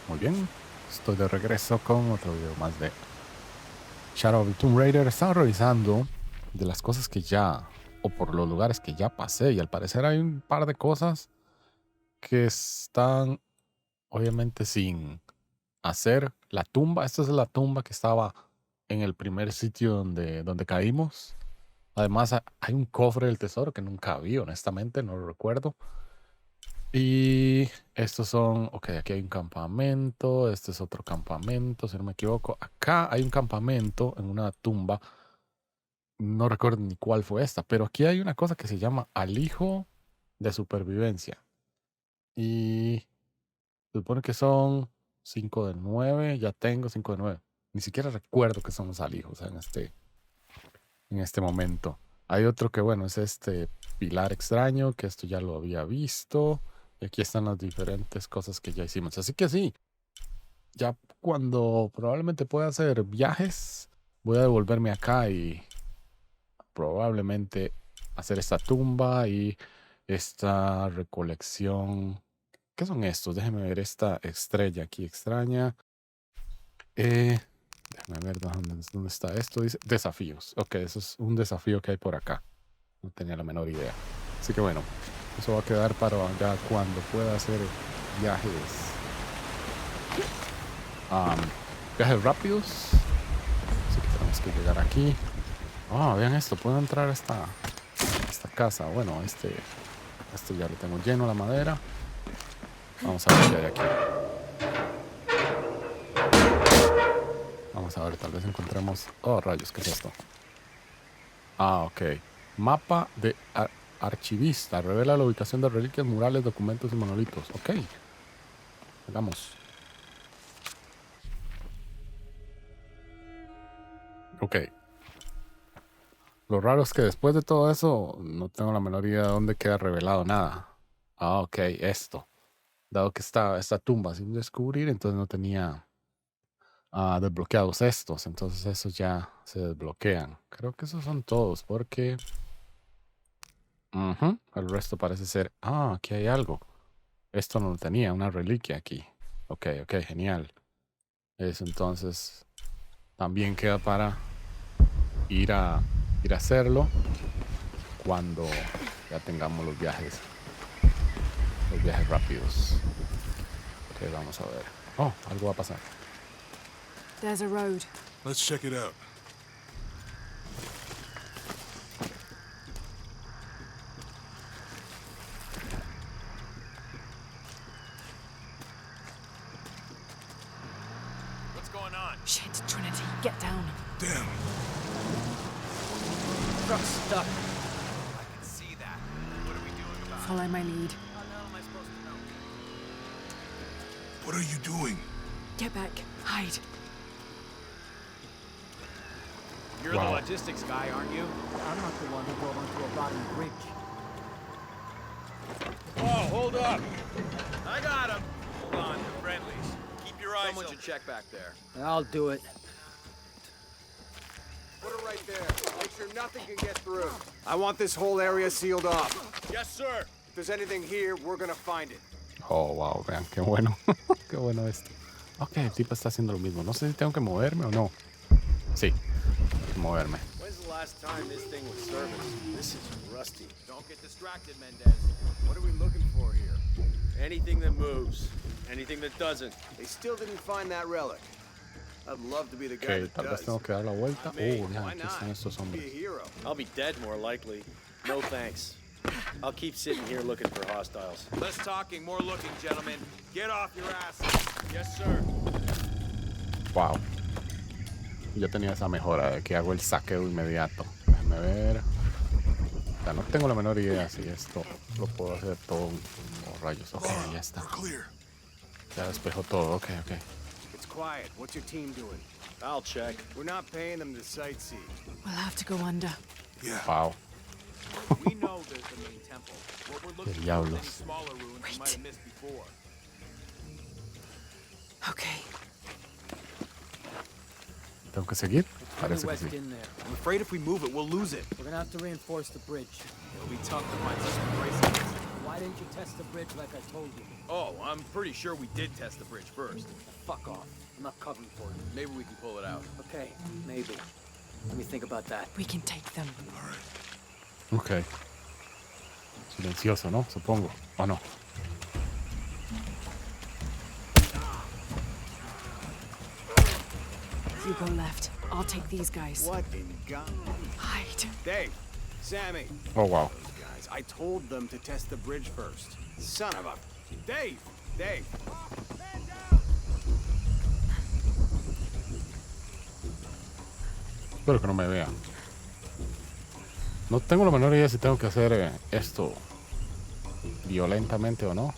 Muy bien, estoy de regreso con otro video más de Shadow of the Tomb Raider. Estaba revisando de las cosas que ya, o por los lugares que ya pasé, y al parecer hay un par de cosas que están obviamente sin hacer. La tumba, esta es la tumba que estaba en el primer sitio donde caímos. Además hay un cofre del tesoro que nunca vi, honestamente, no lo recuerdo. Y estos son, ok, aquí hay un campamento, este es otro campamento, si no me equivoco. Acá hay un campamento en una tumba, no recuerdo ni cuál fue esta, pero aquí hay una cosa que se llama alijo de supervivencia. Y se supone que son 5 de 9, ya tengo 5 de 9. Ni siquiera recuerdo que son los alijos en este momento. Hay otro que, bueno, es este pilar extraño, que esto ya lo había visto. Y aquí están las diferentes cosas que ya hicimos. Así que sí, ya cuando probablemente pueda hacer viajes, voy a devolverme acá y probablemente hacer esta tumba y esta recolección. ¿Qué son estos? Déjenme ver esta estrella aquí extraña. Déjenme ver dónde está esto. Dice desafíos. Ok, eso es un desafío que hay por acá. No tenía la menor idea. Así que bueno, eso va a quedar para ya cuando pueda hacer viajes. Viajes rápidos. Así que tenemos que llegar aquí. Vean esto. Puedo entrar a esta casa. Bueno, este ya lo tengo lleno, la madera. Vamos a ver qué hay aquí. Vamos a ver, tal vez encontremos... Oh, rayos, ¿qué es esto? Ok. Mapa de archivista. Revela la ubicación de reliquias, murales, documentos y monolitos. Ok. Hagamos. Ok. Lo raro es que después de todo eso, no tengo la menor idea de dónde queda revelado nada. Ok, esto. Dado que está esta tumba sin descubrir, entonces no tenía desbloqueados estos. Entonces esos ya se desbloquean. Creo que esos son todos, porque... el resto parece ser... aquí hay algo. Esto no lo tenía, una reliquia aquí. Ok, genial. Eso entonces también queda para ir a hacerlo cuando ya tengamos los viajes rápidos. Ok, vamos a ver. Algo va a pasar. There's a road. Let's check it out. What's going on? Shit, Trinity, get down. Damn. Truck's stuck. I can see that. What are we doing about it? Follow my lead. How the hell am I supposed to know? What are you doing? Get back. Hide. You're the logistics guy, aren't you? I'm not the one who drove onto a rotten bridge. Oh, hold up! I got him! Hold on, they're friendlies. Keep your eyes open. Someone should check back there. I'll do it. Put it right there. Make sure nothing can get through. I want this whole area sealed off. Yes, sir! If there's anything here, we're gonna find it. Wow, vean, qué bueno. Qué bueno esto. Ok, el tipo está haciendo lo mismo. No sé si tengo que moverme o no. Sí, tengo que moverme. When's the last time this thing was serviced? This is rusty. Don't get distracted, Mendez. What are we looking for here? Anything that moves. Anything that doesn't. They still didn't find that relic. I'd love to be the guy Ok, that tal vez does. tengo que dar la vuelta. Me, Ya, why aquí not? están estos Be a hombres. hero. I'll be dead more likely. No thanks. I'll keep sitting here looking for hostiles. Less talking, more looking, gentlemen. Get off your asses. Yes, sir. Wow. Yo tenía esa mejora de que hago el saqueo inmediato. Déjame ver. O sea, no tengo la menor idea si esto lo puedo hacer todo. Rayos. Ok, ya está. We're clear. Ya despejo todo. Ok. It's quiet. What's your team doing? I'll check. We're not paying them to sightsee. We'll have to go under. Yeah. Wow. We know there's the main temple. What we're looking for is any Diablos. smaller ruins we might have missed before. Okay. ¿Tengo que seguir? Pretty Parece que wet sí. in there. I'm afraid if we move it, we'll lose it. We're gonna have to reinforce the bridge. It'll be tough to find such a bracelet. Why Why didn't you test the bridge like I told you? Oh, I'm pretty sure we did test the bridge first. Fuck off. I'm not covering for you. Maybe we can pull it out. Okay, maybe. Let me think about that. We can take them. Ok. Silencioso, ¿no? Supongo. ¿O no? You go left. I'll take these guys. What in God? Hide. Dave, Sammy, Oh, wow. those guys. I told them to test the bridge first. Son of a... Dave! Dave! Espero que no me vea. No tengo la menor idea si tengo que hacer esto violentamente o no.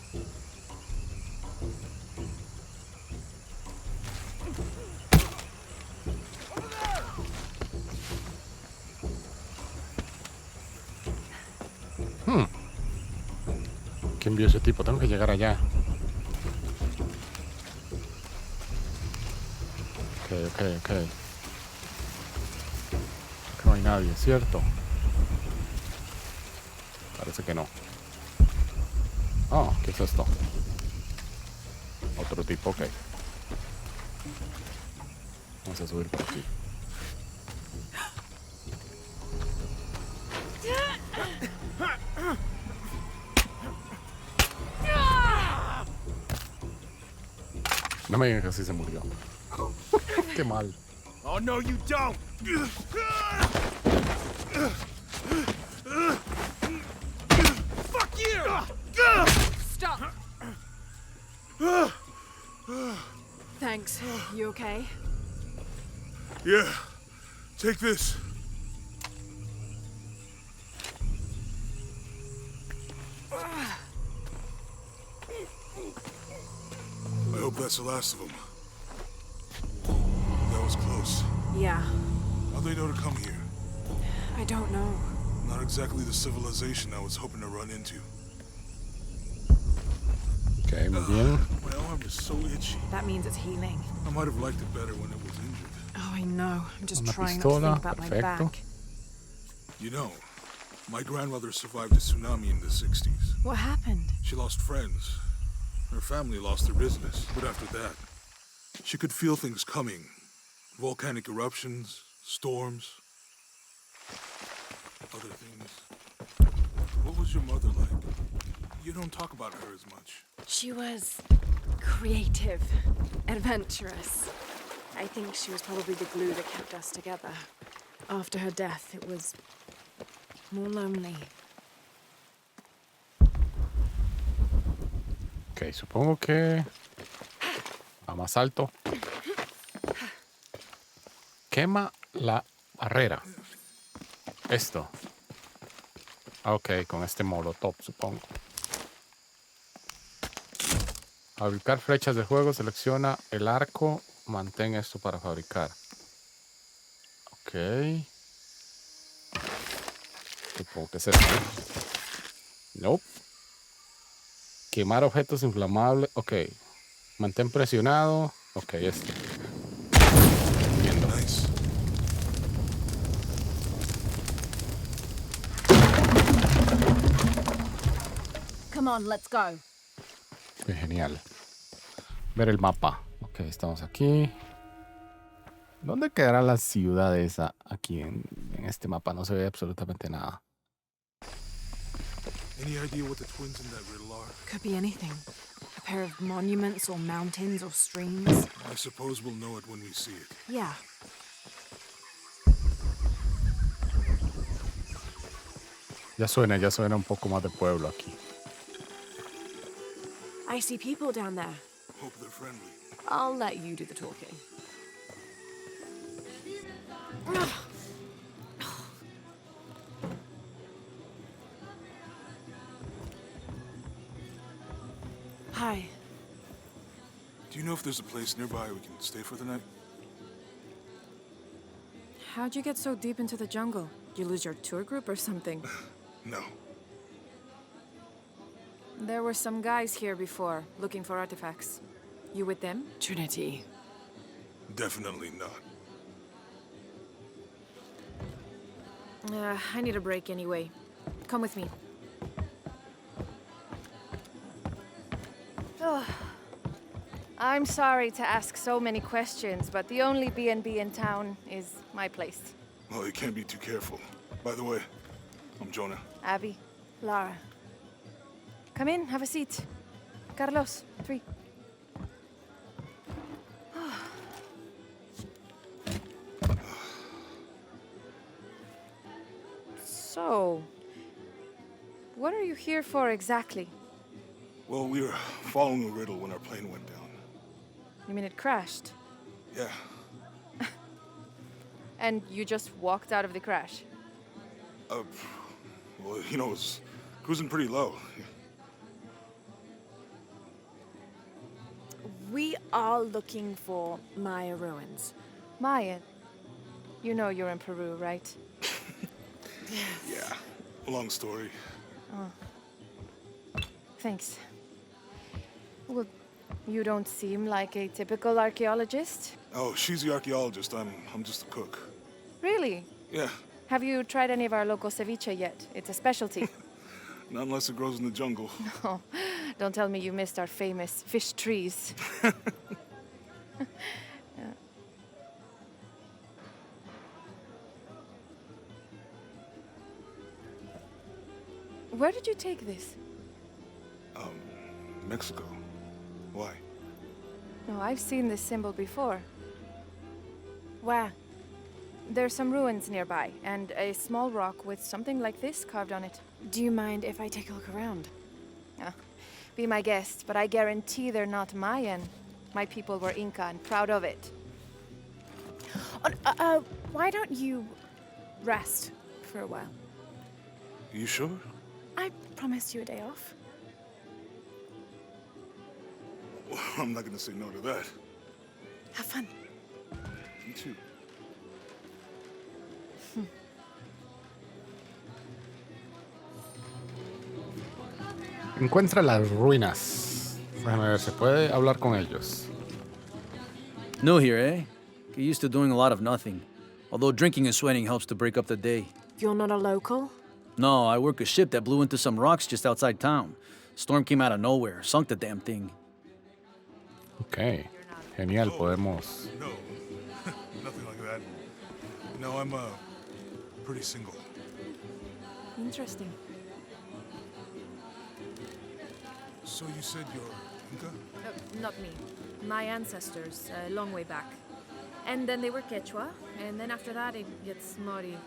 ¿Quién vio ese tipo? Tengo que llegar allá. Ok. No hay nadie, ¿cierto? Parece que no. Oh, ¿qué es esto? Otro tipo, ok. Vamos a subir por aquí. No me digan que así se murió. Qué mal. Oh, no, you don't! Fuck you! Stop! Thanks. You okay? Yeah. Take this. I hope that's the last of them. That was close. Yeah. How'd they know to come here? I don't know. Not exactly the civilization I was hoping to run into. Ok, muy bien. My arm is so itchy. That means it's healing. I might have liked it better when it was injured. Oh, I know. I'm just Una trying not to pistola, think about my perfecto. back. You know, my grandmother survived a tsunami in the 60s. What happened? She lost friends. Her family lost their business. But after that, she could feel things coming. Volcanic eruptions, storms, other things. What was your mother like? You don't talk about her as much. She was creative, adventurous. I think she was probably the glue that kept us together. After her death, it was more lonely. Ok, supongo que a más alto. Quema la barrera. Esto. Ok, con este molotov, supongo. Fabricar flechas de juego. Selecciona el arco. Mantén esto para fabricar. Ok. Supongo que es esto. Nope. Quemar objetos inflamables. Ok. Mantén presionado. Ok, este. Entiendo. Nice. Come on, let's go. Qué genial. Ver el mapa. Ok, estamos aquí. ¿Dónde quedará la ciudad esa? Aquí en este mapa no se ve absolutamente nada. Any idea what the twins in that riddle are? Could be anything. A pair of monuments or mountains or streams. I suppose we'll know it when we see it. Yeah. Ya suena un poco más de pueblo aquí. I see people down there. Hope they're friendly. I'll let you do the talking. Hi. Do you know if there's a place nearby we can stay for the night? How'd you get so deep into the jungle? You lose your tour group or something? No. There were some guys here before, looking for artifacts. You with them? Trinity. Definitely not. I need a break anyway. Come with me. I'm sorry to ask so many questions, but the only B&B in town is my place. Well, you can't be too careful. By the way, I'm Jonah. Abby, Lara. Come in, have a seat. Carlos, 3. So, what are you here for exactly? Well, we were following a riddle when our plane went down. You mean it crashed? Yeah. And you just walked out of the crash? Well, you know, it was cruising pretty low. We are looking for Maya ruins. Maya, you know you're in Peru, right? Yeah. Long story. Thanks. Well, you don't seem like a typical archaeologist. Oh, she's the archaeologist. I'm just a cook. Really? Yeah. Have you tried any of our local ceviche yet? It's a specialty. Not unless it grows in the jungle. Oh, don't tell me you missed our famous fish trees. Yeah. Where did you take this? Mexico. Why? No, I've seen this symbol before. Where? There's some ruins nearby, and a small rock with something like this carved on it. Do you mind if I take a look around? Be my guest, but I guarantee they're not Mayan. My people were Inca and proud of it. Why don't you rest for a while? You sure? I promised you a day off. Well, I'm not gonna say no to that. Have fun. You too. Encuentra las ruinas. Déjame ver, ¿se puede hablar con ellos? New here, eh? Get used to doing a lot of nothing. Although drinking and sweating helps to break up the day. You're not a local? No, I work a ship that blew into some rocks just outside town. Storm came out of nowhere, sunk the damn thing. Ok, genial, podemos... No. Nothing like that. No, I'm, pretty single. Interesting. So you said you're Inca? Not me. My ancestors, a long way back. And then they were Quechua, and then after that it gets Mori.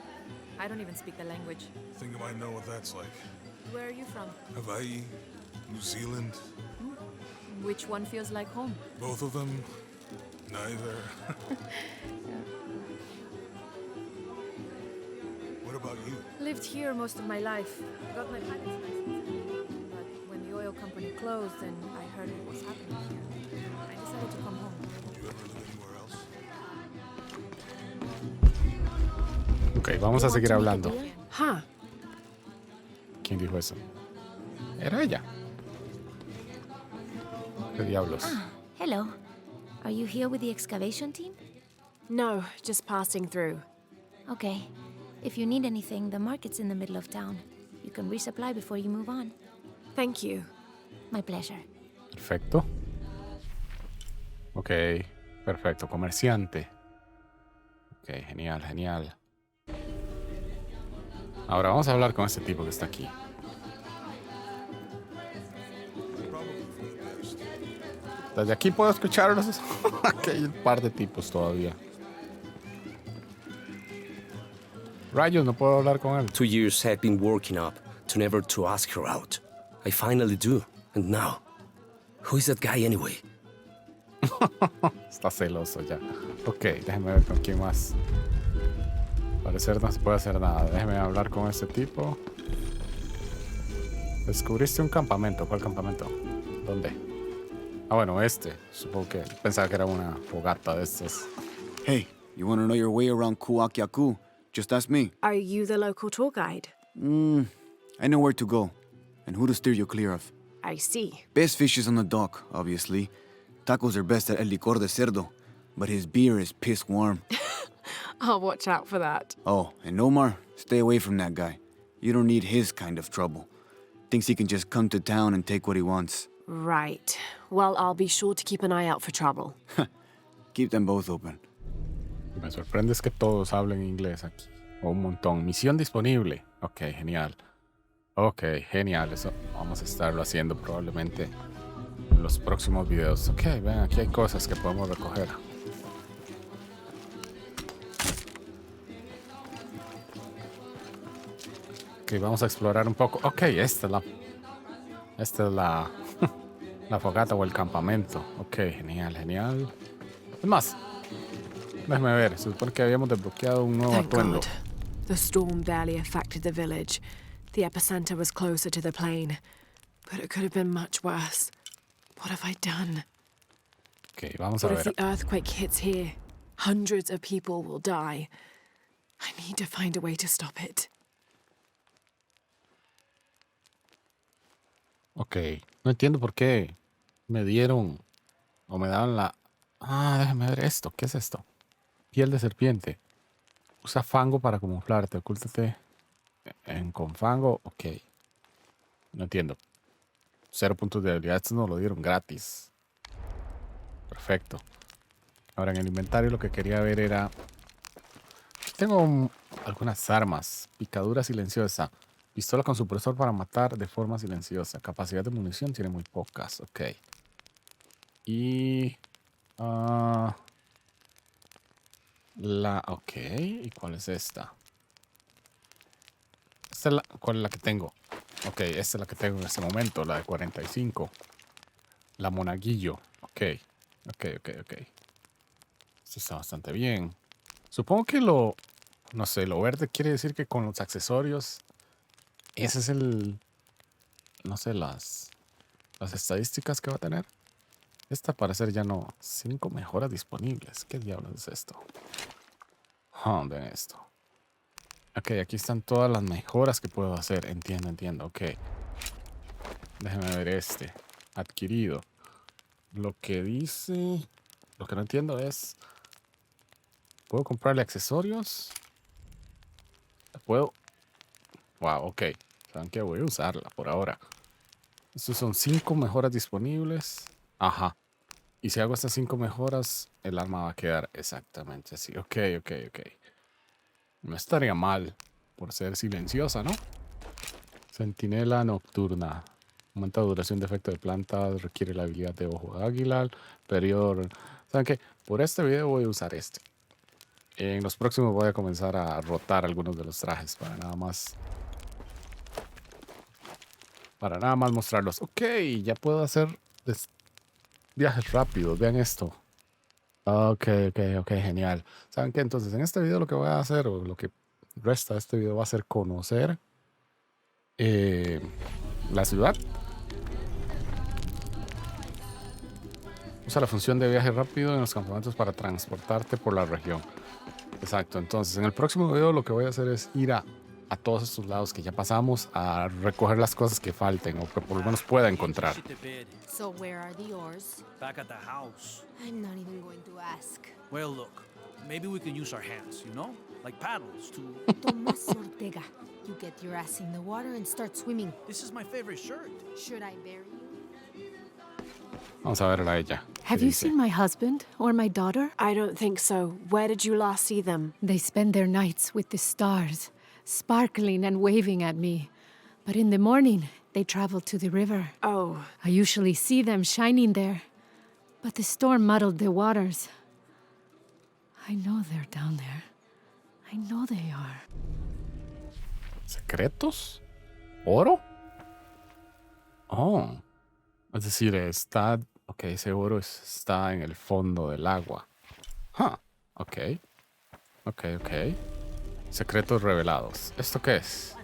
I don't even speak the language. Think I might know what that's like. Where are you from? Hawaii? New Zealand? Which one feels like home? Both of them? Neither. What about you? Lived here most of my life. Got my pilot's license. But when the oil company closed and I heard what was happening here, I decided to come home. Did you ever live anywhere else? Ok, vamos a seguir hablando. Huh. ¿Quién dijo eso? Era ella. ¿Qué diablos? Hello. Are you here with the excavation team? No, just passing through. Okay. If you need anything, the market's in the middle of town. You can resupply before you move on. Thank you. My pleasure. Perfecto. Ok, perfecto. Comerciante. Ok, genial, genial. Ahora vamos a hablar con este tipo que está aquí. Desde aquí puedo escucharlos. Aquí hay un par de tipos todavía. Rayos, no puedo hablar con él. 2 years I've been working up to never to ask her out. I finally do. And now, who is that guy anyway? Está celoso ya. Ok, déjeme ver con quién más. Parecer no se puede hacer nada. Déjeme hablar con ese tipo. Descubriste un campamento. ¿Cuál campamento? ¿Dónde? Ah, bueno, este. Supongo que pensaba que era una fogata de estas. Hey, you want to know your way around Kuwaq, Yaku? Just ask me. Are you the local tour guide? I know where to go and who to steer you clear of. I see. Best fish is on the dock, obviously. Tacos are best at El Licor de Cerdo, but his beer is piss warm. I'll watch out for that. Oh, and Omar, stay away from that guy. You don't need his kind of trouble. Thinks he can just come to town and take what he wants. Right. Well, I'll be sure to keep an eye out for trouble. Keep them both open. Me sorprende es que todos hablen inglés aquí. O un montón. Misión disponible. Ok, genial. Ok, genial. Eso vamos a estarlo haciendo probablemente en los próximos videos. Ok, ven, aquí hay cosas que podemos recoger. Ok, vamos a explorar un poco. Ok, esta es la la fogata o el campamento. Ok, genial, genial. Es más, déjame ver. Se supone que habíamos desbloqueado un nuevo Thank atuendo. God. The storm barely affected the village. The epicenter was closer to the plain. But it could have been much worse. What have I done? Ok, vamos a What if ver. the earthquake hits here? Hundreds of people will die. I need to find a way to stop it. Ok, no entiendo por qué me dieron o me daban la... Ah, déjame ver esto. ¿Qué es esto? Piel de serpiente. Usa fango para camuflarte. Ocúltate con fango. Ok. No entiendo. 0 puntos de habilidad. Esto nos lo dieron gratis. Perfecto. Ahora en el inventario lo que quería ver era... Tengo algunas armas. Picadura silenciosa. Pistola con supresor para matar de forma silenciosa. Capacidad de munición tiene muy pocas. Ok. Y... Ok. ¿Y cuál es esta? ¿Cuál es la que tengo? Ok, esta es la que tengo en este momento. La de 45. La monaguillo. Ok. Ok. Esto está bastante bien. Supongo que no sé, lo verde quiere decir que con los accesorios... Ese es no sé, las estadísticas que va a tener. Esta parecer ya no. 5 mejoras disponibles. ¿Qué diablos es esto? Ven esto. Ok, aquí están todas las mejoras que puedo hacer. Entiendo. Ok. Déjeme ver este. Adquirido. Lo que dice... Lo que no entiendo es... ¿Puedo comprarle accesorios? ¿Puedo? Wow, ok. ¿Saben qué? Voy a usarla por ahora. Estos son 5 mejoras disponibles. Ajá. Y si hago estas 5 mejoras, el arma va a quedar exactamente así. Ok. No estaría mal por ser silenciosa, ¿no? Centinela nocturna. Aumenta duración de efecto de plantas. Requiere la habilidad de ojo de águila. Periodo. ¿Saben qué? Por este video voy a usar este. En los próximos voy a comenzar a rotar algunos de los trajes para nada más mostrarlos. Ok, ya puedo hacer viajes rápidos. Vean esto. Ok, genial. ¿Saben qué? Entonces, en este video lo que voy a hacer, o lo que resta de este video, va a ser conocer la ciudad. Usa la función de viaje rápido en los campamentos para transportarte por la región. Exacto. Entonces, en el próximo video lo que voy a hacer es ir a todos estos lados que ya pasamos a recoger las cosas que falten o que por lo menos pueda encontrar. So where are the oars? Back at the house. I'm not even going to ask. Well, look, maybe we can use our hands, you know? Like paddles to... Tomás Ortega, you get your ass in the water and start swimming. This is my favorite shirt. Should I bury you? Vamos a verla a ella. Have you seen my husband or my daughter? I don't think so. Where did you last see them? They spend their nights with the stars, sparkling and waving at me. But in the morning, they travel to the river. Oh. I usually see them shining there. But the storm muddled the waters. I know they're down there. I know they are. ¿Secretos? ¿Oro? Oh. Es decir, está... Ok, ese oro está en el fondo del agua. Ok. Secretos revelados. ¿Esto qué es?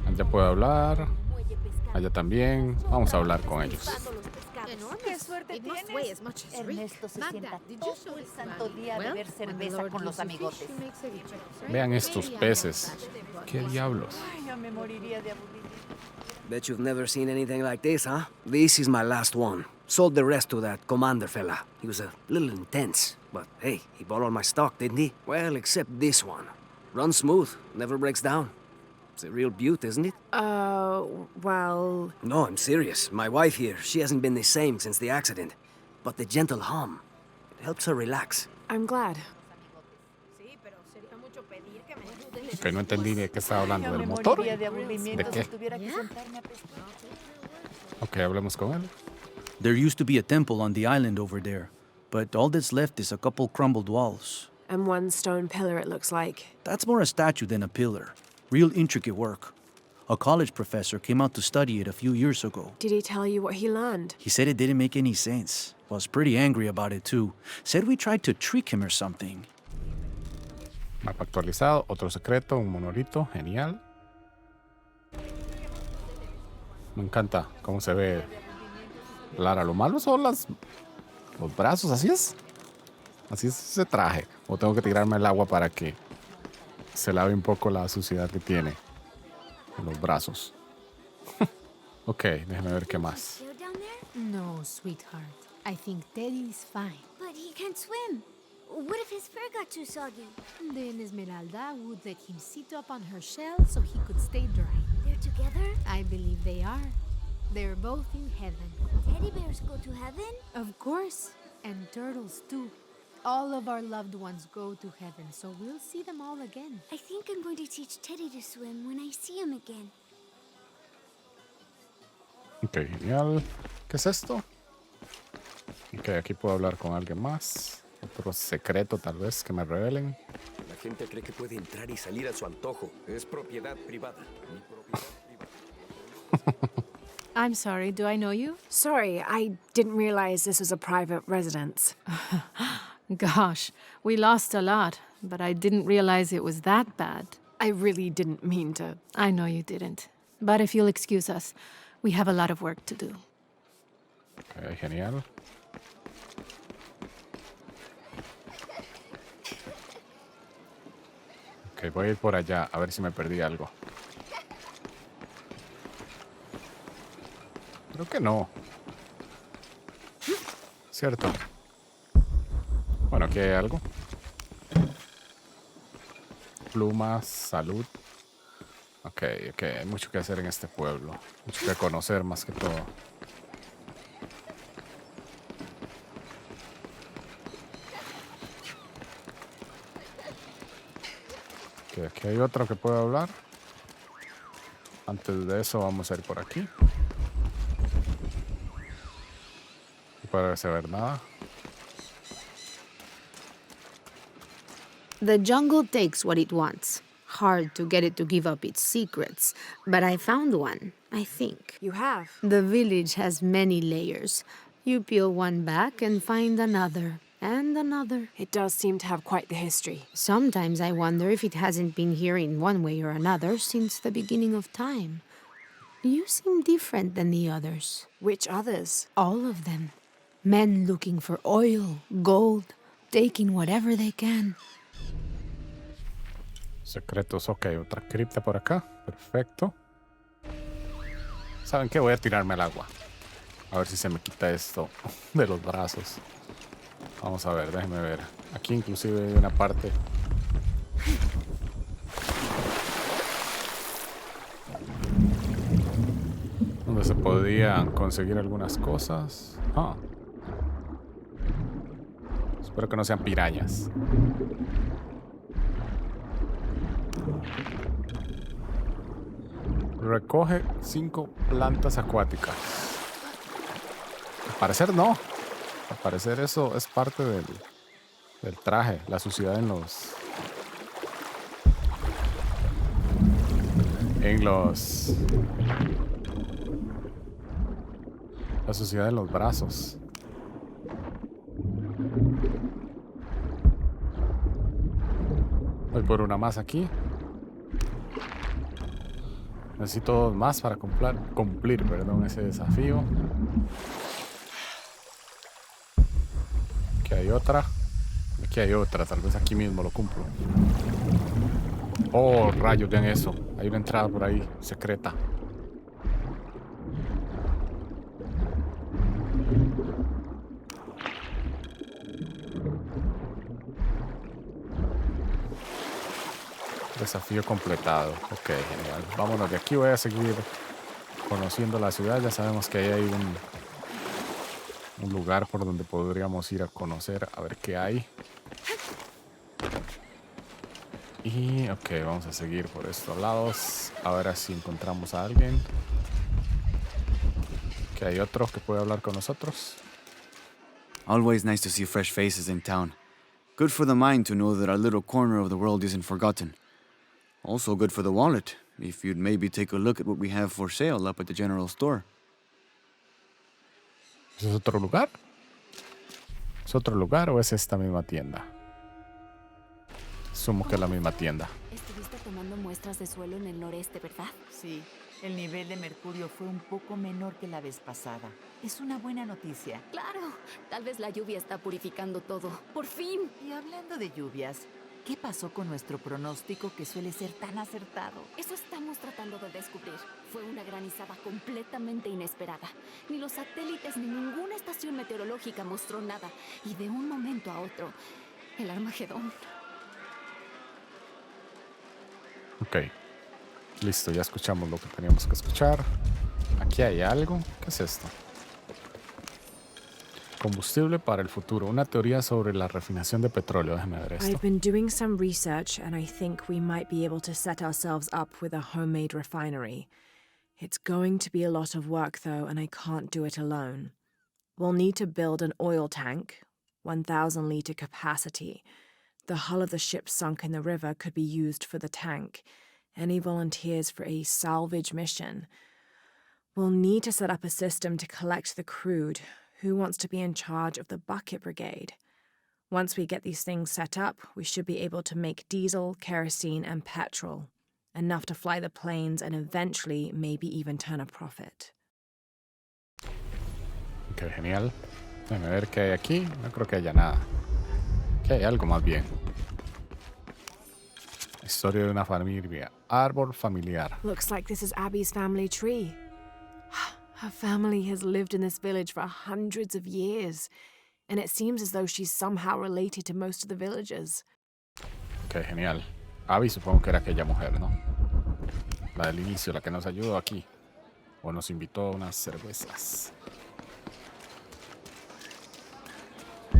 Allá puedo hablar. Allá también. Vamos a hablar con ellos. ¿Qué suerte tienes? Ernesto se sienta todo el santo día a beber cerveza con los amigotes. Vean estos peces. ¿Qué diablos? Ay, ya me moriría de aburrimiento. Bet you've never seen anything like this, huh? This is my last one. Sold the rest to that commander fella. He was a little intense, but hey, he bought all my stock, didn't he? Well, except this one. Runs smooth, never breaks down. It's a real beaut, isn't it? Well... No, I'm serious. My wife here, she hasn't been the same since the accident. But the gentle hum, it helps her relax. I'm glad. Ok, no entendí de qué estaba hablando. ¿Del motor? ¿De qué? Ok, hablemos con él. There used to be a temple on the island over there, but all that's left is a couple crumbled walls. And one stone pillar, it looks like. That's more a statue than a pillar. Real intricate work. A college professor came out to study it a few years ago. Did he tell you what he learned? He said it didn't make any sense. Was pretty angry about it too. Said we tried to trick him or something. Mapa actualizado, otro secreto, un monolito, genial. Me encanta cómo se ve Lara. Lo malo son los brazos, así es. Así es ese traje. O tengo que tirarme el agua para que se lave un poco la suciedad que tiene en los brazos. Ok, déjame ver qué más. No, sweetheart. I think Teddy is fine. But he can't swim. What if his fur got too soggy? Then Esmeralda would let him sit up on her shell so he could stay dry. They're together? I believe they are. They're both in heaven. Teddy bears go to heaven? Of course. And turtles too. All of our loved ones go to heaven, so we'll see them all again. I think I'm going to teach Teddy to swim when I see him again. Ok, genial. ¿Qué es esto? Ok, aquí puedo hablar con alguien más. Otro secreto tal vez que me revelen. La gente cree que puede entrar y salir a su antojo. Es propiedad privada. Mi propiedad privada. I'm sorry, do I know you? Sorry, I didn't realize this was a private residence. Gosh, we lost a lot, but I didn't realize it was that bad. I really didn't mean to. I know you didn't. But if you'll excuse us, we have a lot of work to do. Ok, genial. Ok, voy a ir por allá a ver si me perdí algo. Creo que no. Cierto. Bueno, aquí hay algo. Plumas, salud. Ok, hay mucho que hacer en este pueblo. Mucho que conocer más que todo. Ok, aquí hay otro que puedo hablar. Antes de eso vamos a ir por aquí. No parece haber nada. The jungle takes what it wants. Hard to get it to give up its secrets, but I found one, I think. You have? The village has many layers. You peel one back and find another, and another. It does seem to have quite the history. Sometimes I wonder if it hasn't been here in one way or another since the beginning of time. You seem different than the others. Which others? All of them. Men looking for oil, gold, taking whatever they can. Secretos, ok, otra cripta por acá. Perfecto. ¿Saben qué? Voy a tirarme al agua. A ver si se me quita esto de los brazos. Vamos a ver, déjenme ver. Aquí inclusive hay una parte. Donde se podían conseguir algunas cosas. Ah. Espero que no sean pirañas. Recoge 5 plantas acuáticas. Al parecer no. Al parecer eso es parte del traje. La suciedad en los... La suciedad en los brazos. Voy por una más aquí. Necesito dos más para cumplir ese desafío. Aquí hay otra. Aquí hay otra. Tal vez aquí mismo lo cumplo. Oh, rayos, vean eso. Hay una entrada por ahí, secreta. Desafío completado. Ok, genial. Vámonos de aquí. Voy a seguir conociendo la ciudad. Ya sabemos que ahí hay un lugar por donde podríamos ir a conocer, a ver qué hay. Y ok, vamos a seguir por estos lados. A ver si encontramos a alguien. Que hay otro que puede hablar con nosotros. Always nice to see fresh faces in town. Good for the mind to know that our little corner of the world isn't forgotten. Also good for the wallet, if you'd maybe take a look at what we have for sale up at the general store. ¿Es otro lugar? ¿Es otro lugar o es esta misma tienda? Asumo que es la misma tienda. Estuviste tomando muestras de suelo en el noreste, ¿verdad? Sí, el nivel de mercurio fue un poco menor que la vez pasada. Es una buena noticia. Claro, tal vez la lluvia está purificando todo. ¡Por fin! Y hablando de lluvias, ¿qué pasó con nuestro pronóstico que suele ser tan acertado? Eso estamos tratando de descubrir. Fue una granizada completamente inesperada. Ni los satélites ni ninguna estación meteorológica mostró nada. Y de un momento a otro, el Armagedón. Ok. Listo, ya escuchamos lo que teníamos que escuchar. Aquí hay algo. ¿Qué es esto? Combustible para el futuro. Una teoría sobre la refinación de petróleo. Déjame ver esto. I've been doing some research and I think we might be able to set ourselves up with a homemade refinery. It's going to be a lot of work though, and I can't do it alone. We'll need to build an oil tank, 1,000 liter capacity. The hull of the ship sunk in the river could be used for the tank. Any volunteers for a salvage mission? We'll need to set up a system to collect the crude. Who wants to be in charge of the bucket brigade? Once we get these things set up, we should be able to make diesel, kerosene, and petrol. Enough to fly the planes and eventually maybe even turn a profit. Ok, genial. Déjame ver qué hay aquí. No creo que haya nada. Que hay algo más bien. Historia de una familia. Árbol familiar. Looks like this is Abby's family tree. Her family has lived in this village for hundreds of years, and it seems as though she's somehow related to most of the villagers. Ok, genial. Abby supongo que era aquella mujer, ¿no? La del inicio, la que nos ayudó aquí. O nos invitó a unas cervezas.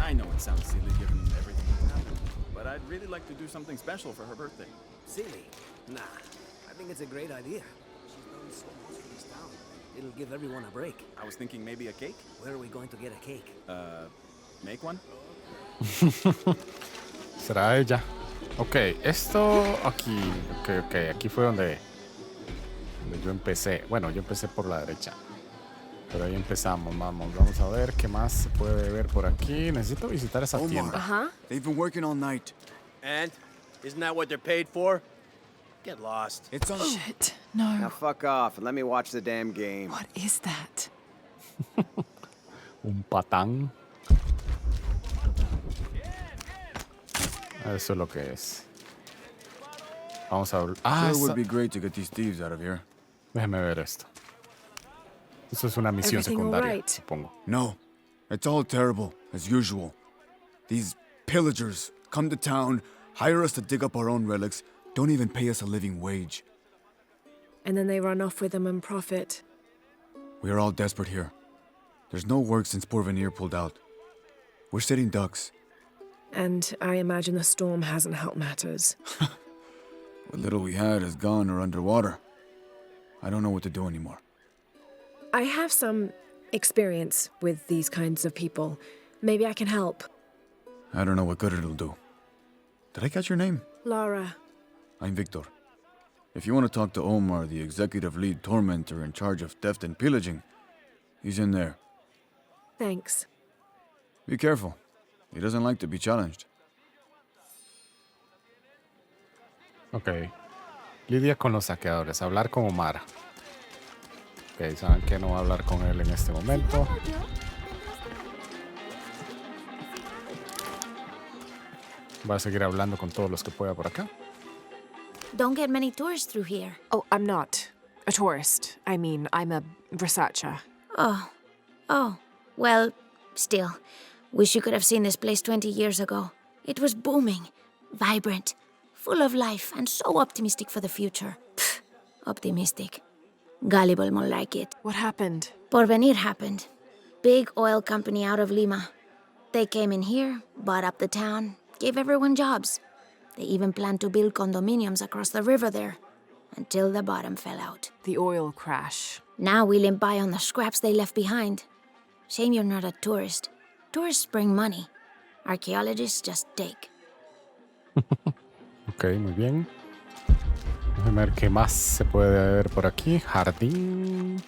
I know it sounds silly given everything that happened, but I'd really like to do something special for her birthday. Silly? Nah, I think it's a great idea. She's done so much for this town. It'll give everyone a break. I was thinking maybe a cake? Where are we going to get a cake? Make one? Será ella. Ok, esto aquí. Ok, aquí fue donde yo empecé. Bueno, yo empecé por la derecha. Pero ahí empezamos, vamos a ver qué más se puede ver por aquí. Necesito visitar esa tienda. They've been working all night. And? Isn't that what they're paid for? Get lost. It's on. Shit, no. Now fuck off and let me watch the damn game. What is that? Un patán. Eso es lo que es. Vamos a ver. Ah, it would be great to get these thieves out of here. Déjeme ver esto. Eso es una misión secundaria, supongo. No, it's all terrible, as usual. These pillagers come to town, hire us to dig up our own relics, don't even pay us a living wage. And then they run off with them and profit. We are all desperate here. There's no work since Porvenir pulled out. We're sitting ducks. And I imagine the storm hasn't helped matters. What little we had is gone or underwater. I don't know what to do anymore. I have some experience with these kinds of people. Maybe I can help. I don't know what good it'll do. Did I catch your name? Lara. I'm Victor. If you want to talk to Omar, the executive lead tormentor in charge of theft and pillaging, he's in there. Thanks. Be careful. He doesn't like to be challenged. Ok. Lidia con los saqueadores. Hablar con Omar. Ok, saben que no va a hablar con él en este momento. Va a seguir hablando con todos los que pueda por acá. Don't get many tourists through here. Oh, I'm not a tourist. I mean, I'm a researcher. Oh. Well, still. Wish you could have seen this place 20 years ago. It was booming, vibrant, full of life and so optimistic for the future. Pfft, optimistic. Gullible more like it. What happened? Porvenir happened. Big oil company out of Lima. They came in here, bought up the town, gave everyone jobs. They even planned to build condominiums across the river there, until the bottom fell out. The oil crash. Now we limp by on the scraps they left behind. Shame you're not a tourist. Tourists bring money. Archaeologists just take. Ok, muy bien. Déjame ver qué más se puede ver por aquí. Jardín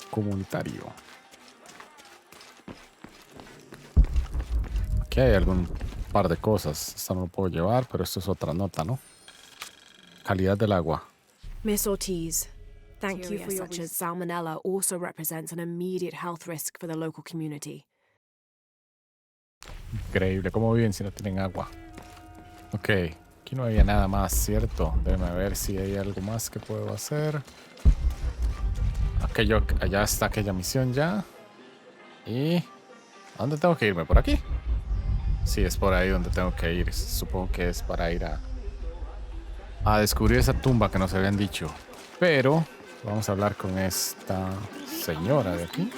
comunitario. Aquí hay algún par de cosas. Esto no lo puedo llevar, pero esto es otra nota, ¿no? Calidad del agua. Miss Ortiz, thank you for your such as salmonella also represents an immediate health risk for the local community. Increíble. ¿Cómo viven si no tienen agua? Ok. Aquí no había nada más, ¿cierto? Déjame ver si hay algo más que puedo hacer. Allá está aquella misión ya. ¿Y a dónde tengo que irme? ¿Por aquí? Sí, es por ahí donde tengo que ir. Supongo que es para ir a descubrir esa tumba que nos habían dicho. Pero vamos a hablar con esta señora de aquí.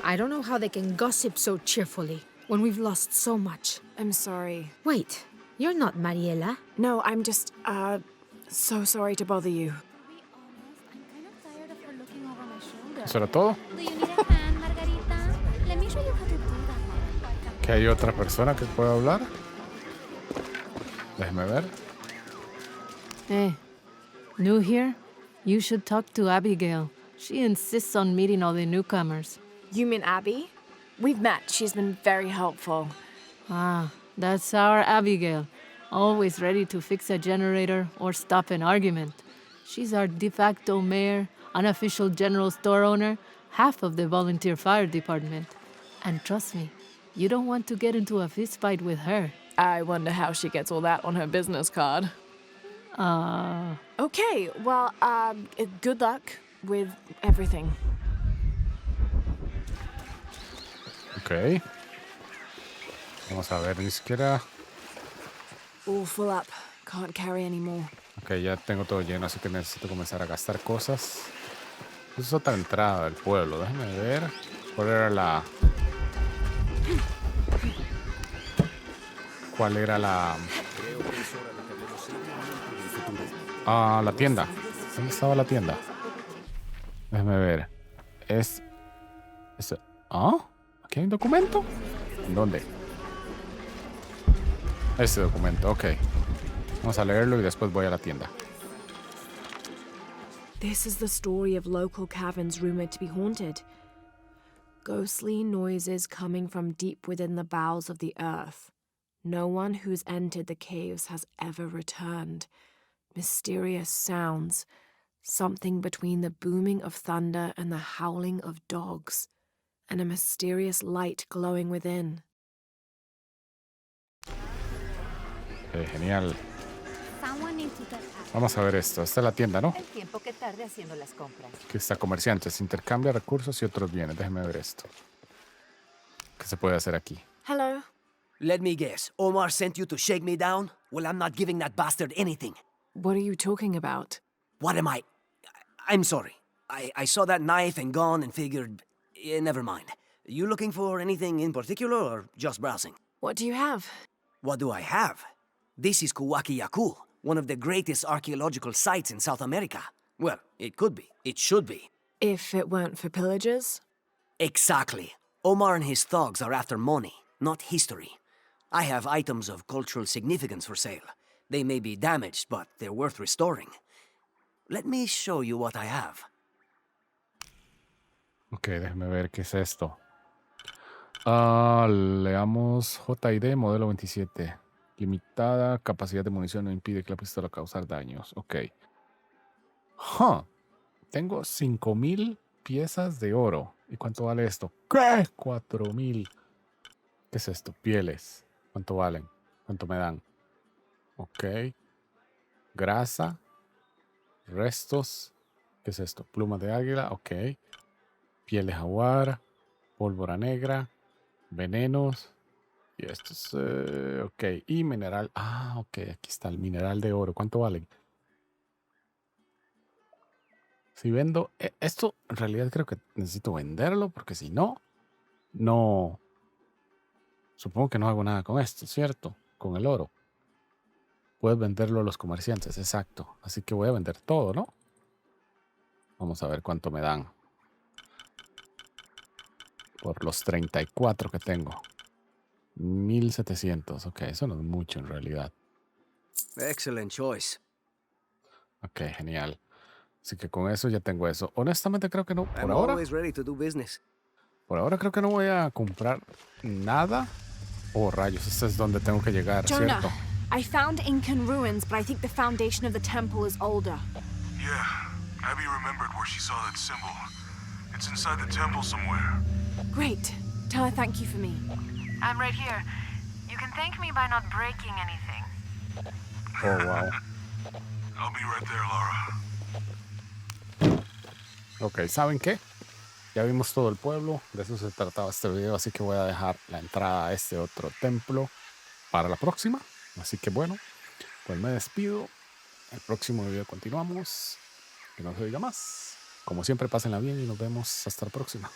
I don't know how they can gossip so cheerfully when we've lost so much. I'm sorry. Wait, you're not Mariela? No, I'm just, so sorry to bother you. ¿Eso era todo? ¿Que hay otra persona que pueda hablar? Déjeme ver. New here? You should talk to Abigail. She insists on meeting all the newcomers. You mean Abby? We've met. She's been very helpful. Ah, that's our Abigail. Always ready to fix a generator or stop an argument. She's our de facto mayor, unofficial general store owner, half of the volunteer fire department. And trust me, you don't want to get into a fistfight with her. I wonder how she gets all that on her business card. Okay, well, good luck with everything. Ok. Vamos a ver, ni siquiera... All full up. Can't carry anymore. Ok, ya tengo todo lleno, así que necesito comenzar a gastar cosas. Esa es otra entrada del pueblo. Déjame ver. ¿Cuál era la...? ¿Cuál era la...? Ah, la tienda. ¿Dónde estaba la tienda? Déjame ver. ¿Ah? ¿Aquí hay un documento? ¿En dónde? Este documento, ok. Vamos a leerlo y después voy a la tienda. This is the story of local caverns rumored to be haunted. Ghostly noises coming from deep within the bowels of the earth. No one who's entered the caves has ever returned. Mysterious sounds. Something between the booming of thunder and the howling of dogs. And a mysterious light glowing within. Genial. Vamos a ver esto. Esta es la tienda, ¿no? El tiempo que tarde haciendo las compras. Aquí está comerciantes. Intercambia recursos y otros bienes. Déjeme ver esto. ¿Qué se puede hacer aquí? Hello. Let me guess. Omar sent you to shake me down? Well, I'm not giving that bastard anything. What are you talking about? What am I? I'm sorry. I saw that knife and gun and figured... never mind. You looking for anything in particular or just browsing? What do you have? What do I have? This is Kuwaq Yaku, one of the greatest archaeological sites in South America. Well, it could be. It should be. If it weren't for pillagers? Exactly. Omar and his thugs are after money, not history. I have items of cultural significance for sale. They may be damaged, but they're worth restoring. Let me show you what I have. Ok, déjeme ver qué es esto. Leamos JID, modelo 27. Limitada capacidad de munición no impide que la pistola causar daños. Ok. Tengo 5,000 piezas de oro. ¿Y cuánto vale esto? ¿Qué? 4,000. ¿Qué es esto? Pieles. ¿Cuánto valen? ¿Cuánto me dan? Ok. Grasa. Restos. ¿Qué es esto? Pluma de águila. Ok. Piel de jaguar. Pólvora negra. Venenos. Y esto es... ok, y mineral. Ah, ok, aquí está el mineral de oro. ¿Cuánto vale? Si vendo... esto, en realidad creo que necesito venderlo, porque si no, no... Supongo que no hago nada con esto, ¿cierto? Con el oro. Puedes venderlo a los comerciantes, exacto. Así que voy a vender todo, ¿no? Vamos a ver cuánto me dan. Por los 34 que tengo. 1700. Ok, eso no es mucho en realidad. Excellent choice. Ok, genial. Así que con eso ya tengo eso. Honestamente creo que no. I'm always ready to do business. Por ahora creo que no voy a comprar nada. Oh, rayos, este es donde tengo que llegar, Jonah, ¿cierto? I found Incan ruins, but I think the foundation of the temple is older. Yeah, Abby remembered where she saw that symbol. It's inside the temple somewhere. Great. Tell her thank you for me. I'm right here. You can thank me by not breaking anything. Oh, wow. I'll be right there, Lara. Ok, ¿saben qué? Ya vimos todo el pueblo. De eso se trataba este video. Así que voy a dejar la entrada a este otro templo para la próxima. Así que bueno, pues me despido. El próximo video continuamos. Que no se diga más. Como siempre, pásenla bien y nos vemos hasta la próxima.